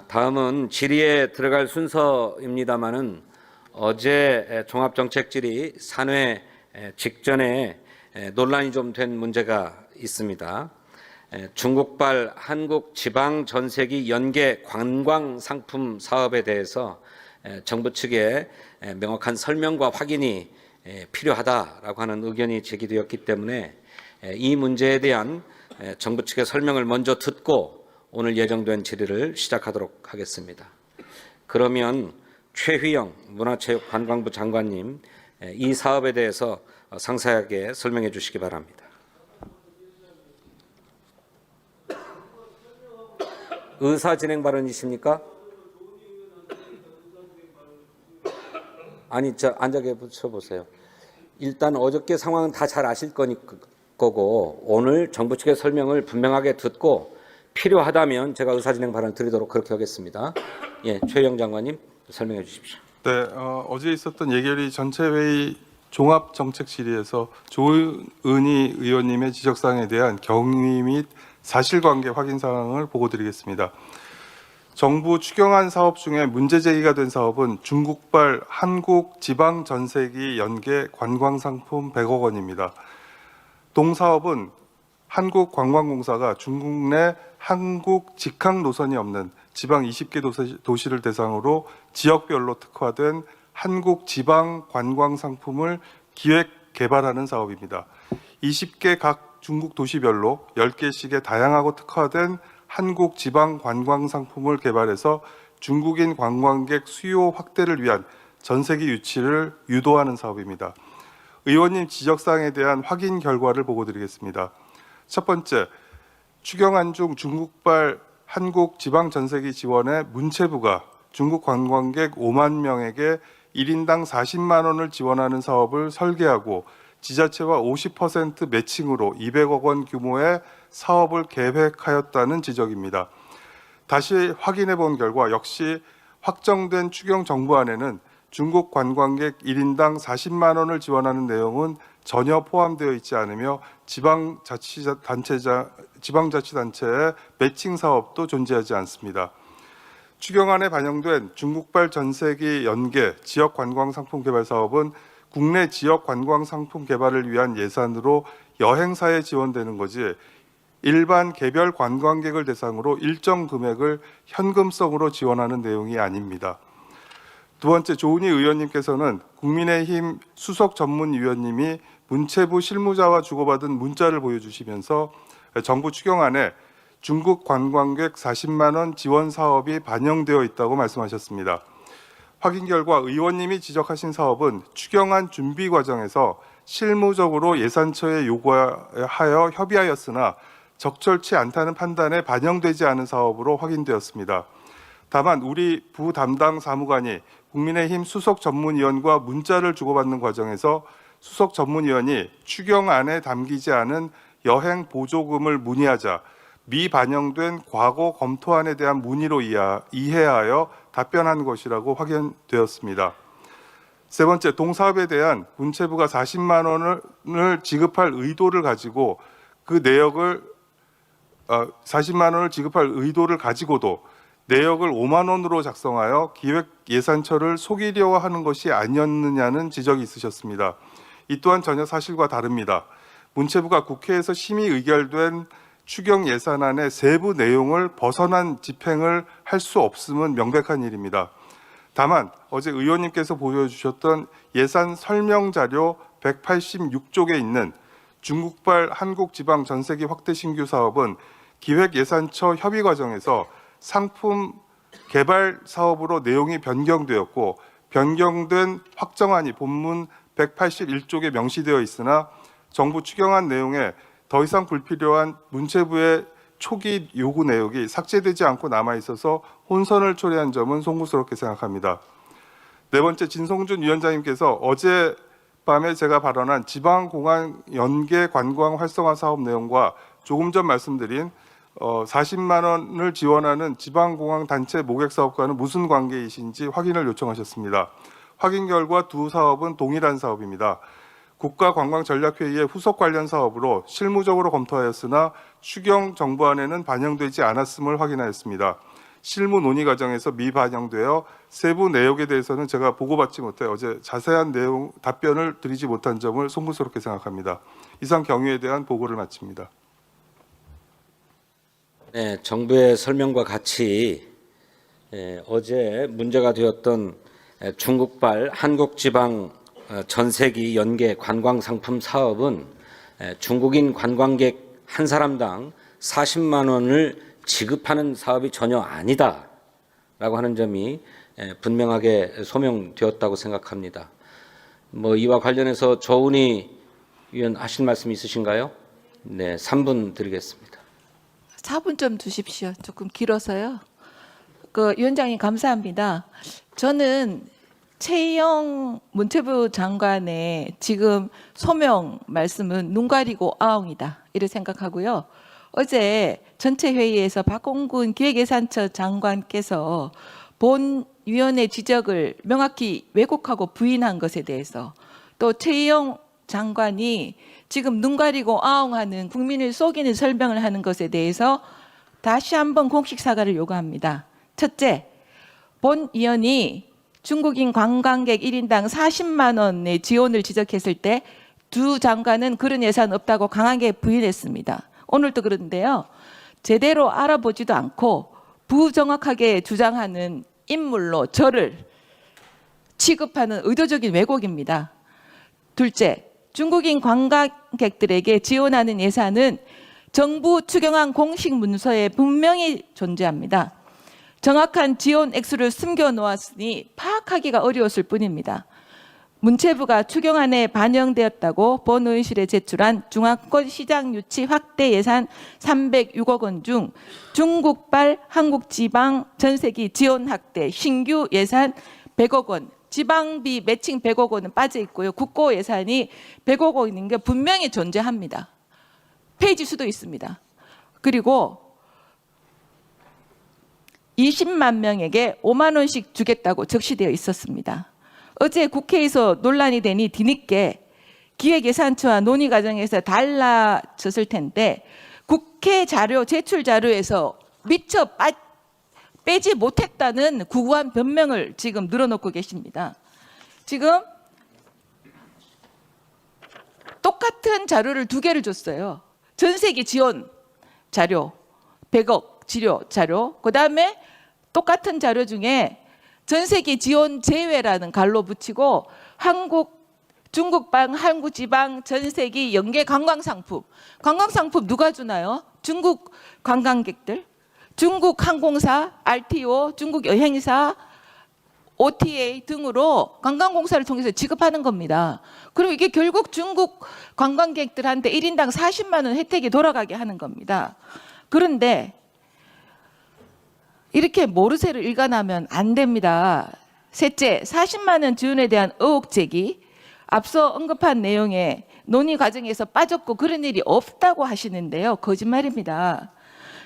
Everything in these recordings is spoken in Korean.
다음은 질의에 들어갈 순서입니다마는 어제 종합정책질의 산회 직전에 논란이 좀 된 문제가 있습니다. 중국발 한국지방전세기 연계 관광상품 사업에 대해서 정부 측에 명확한 설명과 확인이 필요하다라고 하는 의견이 제기되었기 때문에 이 문제에 대한 정부 측의 설명을 먼저 듣고 오늘 예정된 질의를 시작하도록 하겠습니다. 그러면 최휘영 문화체육관광부 장관님, 이 사업에 대해서 상세하게 설명해 주시기 바랍니다. 의사 진행 발언이십니까? 아니, 앉아 계셔보세요. 일단 어저께 상황은 다 잘 아실 거고 오늘 정부 측의 설명을 분명하게 듣고 필요하다면 제가 의사진행 발언을 드리도록 그렇게 하겠습니다. 예, 최영 장관님 설명해 주십시오. 네, 어제 있었던 예결위 전체 회의 종합정책 질의에서 조은희 의원님의 지적사항에 대한 경위 및 사실관계 확인 사항을 보고드리겠습니다. 정부 추경안 사업 중에 문제 제기가 된 사업은 중국발 한국지방전세기 연계 관광상품 100억 원입니다. 동사업은 한국관광공사가 중국 내 한국 직항 노선이 없는 지방 20개 도시를 대상으로 지역별로 특화된 한국 지방 관광 상품을 기획 개발하는 사업입니다. 20개 각 중국 도시별로 10개씩의 다양하고 특화된 한국 지방 관광 상품을 개발해서 중국인 관광객 수요 확대를 위한 전세기 유치를 유도하는 사업입니다. 의원님 지적사항에 대한 확인 결과를 보고드리겠습니다. 첫 번째, 추경안 중 중국발 한국 지방 전세기 지원에 문체부가 중국 관광객 5만 명에게 1인당 40만 원을 지원하는 사업을 설계하고 지자체와 50% 매칭으로 200억 원 규모의 사업을 계획하였다는 지적입니다. 다시 확인해 본 결과 역시 확정된 추경 정부안에는 중국 관광객 1인당 40만 원을 지원하는 내용은 전혀 포함되어 있지 않으며 지방자치단체의 매칭 사업도 존재하지 않습니다. 추경안에 반영된 중국발 전세기 연계 지역관광상품 개발 사업은 국내 지역관광상품 개발을 위한 예산으로 여행사에 지원되는 거지 일반 개별 관광객을 대상으로 일정 금액을 현금성으로 지원하는 내용이 아닙니다. 두 번째, 조은희 의원님께서는 국민의힘 수석 전문위원님이 문체부 실무자와 주고받은 문자를 보여주시면서 정부 추경안에 중국 관광객 40만 원 지원 사업이 반영되어 있다고 말씀하셨습니다. 확인 결과 의원님이 지적하신 사업은 추경안 준비 과정에서 실무적으로 예산처에 요구하여 협의하였으나 적절치 않다는 판단에 반영되지 않은 사업으로 확인되었습니다. 다만 우리 부 담당 사무관이 국민의힘 수석 전문위원과 문자를 주고받는 과정에서 수석 전문위원이 추경안에 담기지 않은 여행 보조금을 문의하자 미반영된 과거 검토안에 대한 문의로 이해하여 답변한 것이라고 확인되었습니다. 세 번째, 동사업에 대한 문체부가 40만 원을 지급할 의도를 가지고 그 내역을 40만 원을 지급할 의도를 가지고도 내역을 5만 원으로 작성하여 기획 예산처를 속이려 하는 것이 아니었느냐는 지적이 있으셨습니다. 이 또한 전혀 사실과 다릅니다. 문체부가 국회에서 심의 의결된 추경 예산안의 세부 내용을 벗어난 집행을 할 수 없음은 명백한 일입니다. 다만 어제 의원님께서 보여주셨던 예산 설명 자료 186쪽에 있는 중국발 한국지방 전세기 확대 신규 사업은 기획예산처 협의 과정에서 상품 개발 사업으로 내용이 변경되었고 변경된 확정안이 본문 181쪽에 명시되어 있으나 정부 추경안 내용에 더 이상 불필요한 문체부의 초기 요구 내역이 삭제되지 않고 남아 있어서 혼선을 초래한 점은 송구스럽게 생각합니다. 네 번째, 진성준 위원장님께서 어젯밤에 제가 발언한 지방공항 연계 관광 활성화 사업 내용과 조금 전 말씀드린 40만 원을 지원하는 지방공항 단체 모객 사업과는 무슨 관계이신지 확인을 요청하셨습니다. 확인 결과 두 사업은 동일한 사업입니다. 국가관광전략회의의 후속 관련 사업으로 실무적으로 검토하였으나 추경 정부안에는 반영되지 않았음을 확인하였습니다. 실무 논의 과정에서 미반영되어 세부 내역에 대해서는 제가 보고받지 못해 어제 자세한 내용 답변을 드리지 못한 점을 송구스럽게 생각합니다. 이상 경위에 대한 보고를 마칩니다. 네, 정부의 설명과 같이 어제 문제가 되었던 중국발 한국지방 전세기 연계 관광상품 사업은 중국인 관광객 한 사람당 40만 원을 지급하는 사업이 전혀 아니다라고 하는 점이 분명하게 소명되었다고 생각합니다. 이와 관련해서 조은희 위원 하실 말씀 있으신가요? 네, 3분 드리겠습니다. 4분 좀 주십시오. 조금 길어서요. 위원장님 감사합니다. 저는 최영 문체부 장관의 지금 소명 말씀은 눈 가리고 아웅이다 이렇게 생각하고요. 어제 전체 회의에서 박홍근 기획예산처 장관께서 본 위원회 지적을 명확히 왜곡하고 부인한 것에 대해서 또 최영 장관이 지금 눈 가리고 아웅하는 국민을 속이는 설명을 하는 것에 대해서 다시 한번 공식 사과를 요구합니다. 첫째, 본 위원이 중국인 관광객 1인당 40만 원의 지원을 지적했을 때 두 장관은 그런 예산 없다고 강하게 부인했습니다. 오늘도 그런데요. 제대로 알아보지도 않고 부정확하게 주장하는 인물로 저를 취급하는 의도적인 왜곡입니다. 둘째, 중국인 관광객들에게 지원하는 예산은 정부 추경안 공식 문서에 분명히 존재합니다. 정확한 지원 액수를 숨겨놓았으니 파악하기가 어려웠을 뿐입니다. 문체부가 추경안에 반영되었다고 본 의원실에 제출한 중앙권 시장 유치 확대 예산 306억 원 중 중국발 한국지방 전세기 지원 확대 신규 예산 100억 원, 지방비 매칭 100억 원은 빠져 있고요. 국고 예산이 100억 원인 게 분명히 존재합니다. 페이지 수도 있습니다. 그리고 20만 명에게 5만 원씩 주겠다고 적시되어 있었습니다. 어제 국회에서 논란이 되니 뒤늦게 기획예산처와 논의 과정에서 달라졌을 텐데 국회 자료, 제출 자료에서 미처 빼지 못했다는 구구한 변명을 지금 늘어놓고 계십니다. 지금 똑같은 자료를 두 개를 줬어요. 전세기 지원 자료, 100억 지료 자료, 그 다음에 똑같은 자료 중에 전세기 지원 제외라는 갈로 붙이고 중국방 한국지방 전세기 연계 관광상품. 관광상품 누가 주나요? 중국 관광객들, 중국 항공사, RTO, 중국 여행사, OTA 등으로 관광공사를 통해서 지급하는 겁니다. 그럼 이게 결국 중국 관광객들한테 1인당 40만 원 혜택이 돌아가게 하는 겁니다. 그런데 이렇게 모르쇠를 일관하면 안 됩니다. 셋째, 40만 원 지원에 대한 의혹 제기. 앞서 언급한 내용에 논의 과정에서 빠졌고 그런 일이 없다고 하시는데요. 거짓말입니다.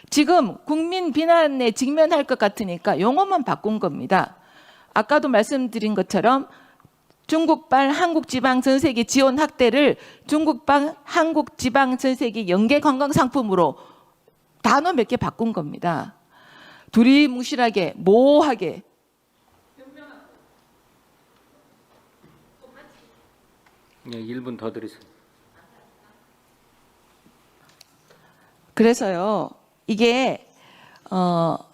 지금 국민 비난에 직면할 것 같으니까 용어만 바꾼 겁니다. 아까도 말씀드린 것처럼 중국발 한국지방 전세기 지원 확대를 중국발 한국지방 전세기 연계 관광상품으로 단어 몇 개 바꾼 겁니다. 두리뭉실하게 모호하게 네, 1분 더 드리세요. 그래서요 이게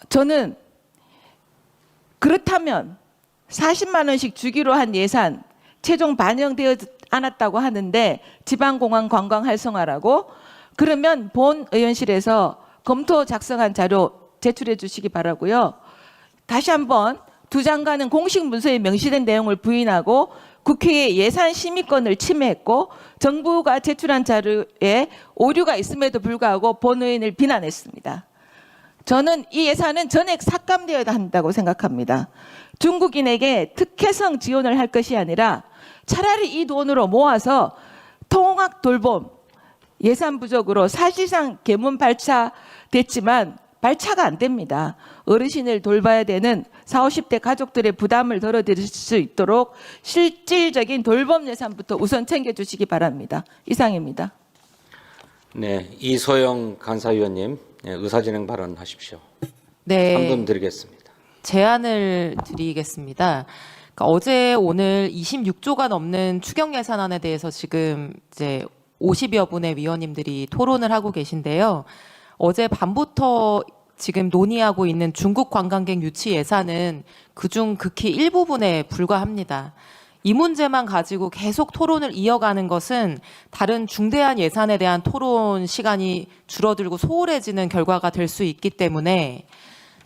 저는 그렇다면 40만 원씩 주기로 한 예산 최종 반영되어 않았다고 하는데 지방공항 관광 활성화라고 그러면 본 의원실에서 검토 작성한 자료 제출해 주시기 바라고요. 다시 한번 두 장관은 공식 문서에 명시된 내용을 부인하고 국회의 예산 심의권을 침해했고 정부가 제출한 자료에 오류가 있음에도 불구하고 본 의원을 비난했습니다. 저는 이 예산은 전액 삭감되어야 한다고 생각합니다. 중국인에게 특혜성 지원을 할 것이 아니라 차라리 이 돈으로 모아서 통학 돌봄 예산 부족으로 사실상 계문 발차됐지만 발차가 안 됩니다. 어르신을 돌봐야 되는 40, 50대 가족들의 부담을 덜어드릴 수 있도록 실질적인 돌봄 예산부터 우선 챙겨주시기 바랍니다. 이상입니다. 네, 이소영 간사위원님 의사진행 발언하십시오. 네. 3분 드리겠습니다. 제안을 드리겠습니다. 그러니까 어제 오늘 26조가 넘는 추경 예산안에 대해서 지금 이제 50여 분의 위원님들이 토론을 하고 계신데요. 어제 밤부터 지금 논의하고 있는 중국 관광객 유치 예산은 그중 극히 일부분에 불과합니다. 이 문제만 가지고 계속 토론을 이어가는 것은 다른 중대한 예산에 대한 토론 시간이 줄어들고 소홀해지는 결과가 될 수 있기 때문에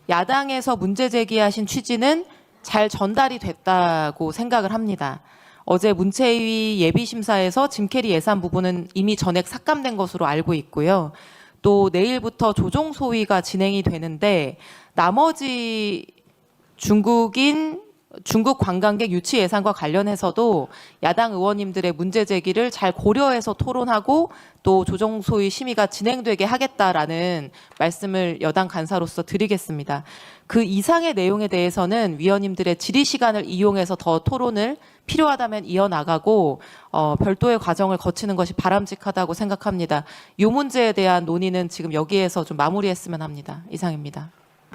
야당에서 문제 제기하신 취지는 잘 전달이 됐다고 생각을 합니다. 어제 문체위 예비심사에서 짐캐리 예산 부분은 이미 전액 삭감된 것으로 알고 있고요. 또 내일부터 조정 소위가 진행이 되는데 나머지 중국 관광객 유치 예산과 관련해서도 야당 의원님들의 문제 제기를 잘 고려해서 토론하고 또 조정 소위 심의가 진행되게 하겠다라는 말씀을 여당 간사로서 드리겠습니다. 그 이상의 내용에 대해서는 위원님들의 질의 시간을 이용해서 더 토론을 필요하다면 이어나가고 별도의 과정을 거치는 것이 바람직하다고 생각합니다. 이 문제에 대한 논의는 지금 여기에서 좀 마무리했으면 합니다. 이상입니다.